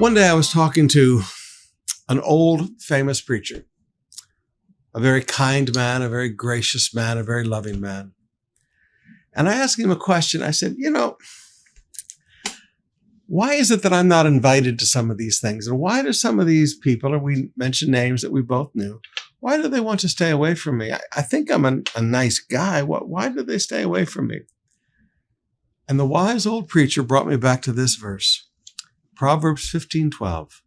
One day I was talking to an old famous preacher, a very kind man, a very gracious man, a very loving man. And I asked him a question. I said, why is it that I'm not invited to some of these things? And why do some of these people, and we mentioned names that we both knew, why do they want to stay away from me? I think I'm a nice guy. Why do they stay away from me? And the wise old preacher brought me back to this verse, Proverbs 15:12.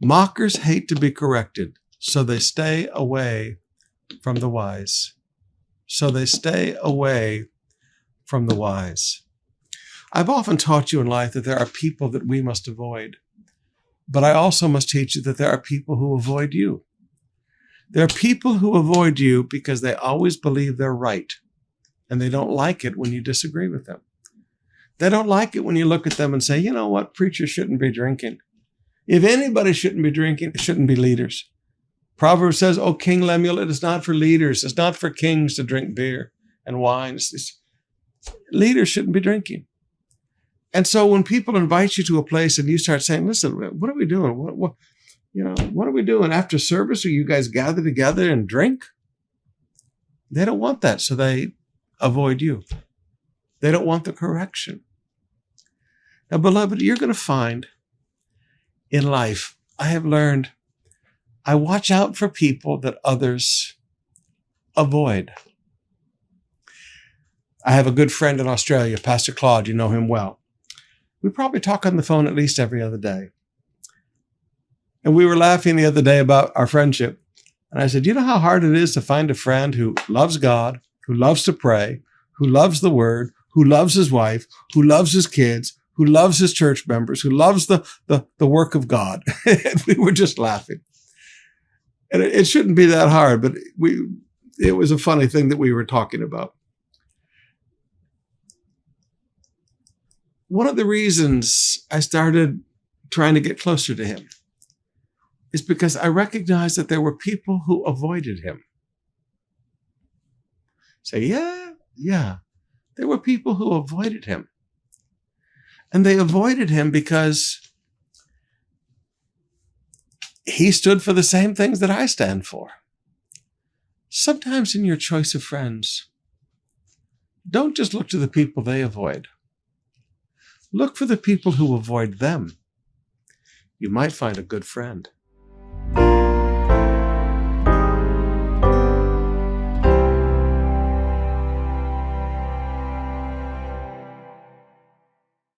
Mockers hate to be corrected, so they stay away from the wise. So they stay away from the wise. I've often taught you in life that there are people that we must avoid, but I also must teach you that there are people who avoid you. There are people who avoid you because they always believe they're right, and they don't like it when you disagree with them. They don't like it when you look at them and say, you know what, preachers shouldn't be drinking. If anybody shouldn't be drinking, it shouldn't be leaders. Proverbs says, "O King Lemuel, it is not for leaders. It's not for kings to drink beer and wine. Leaders shouldn't be drinking." And so when people invite you to a place and you start saying, listen, what are we doing? What are we doing after service? Are you guys gather together and drink? They don't want that, so they avoid you. They don't want the correction. Now, beloved, you're going to find in life, I have learned, I watch out for people that others avoid. I have a good friend in Australia, Pastor Claude. You know him well. We probably talk on the phone at least every other day. And we were laughing the other day about our friendship. And I said, you know how hard it is to find a friend who loves God, who loves to pray, who loves the word, who loves his wife, who loves his kids, who loves his church members, who loves the work of God. And we were just laughing. And it shouldn't be that hard, but it was a funny thing that we were talking about. One of the reasons I started trying to get closer to him is because I recognized that there were people who avoided him. Say, yeah. There were people who avoided him. And they avoided him because he stood for the same things that I stand for. Sometimes in your choice of friends, don't just look to the people they avoid. Look for the people who avoid them. You might find a good friend.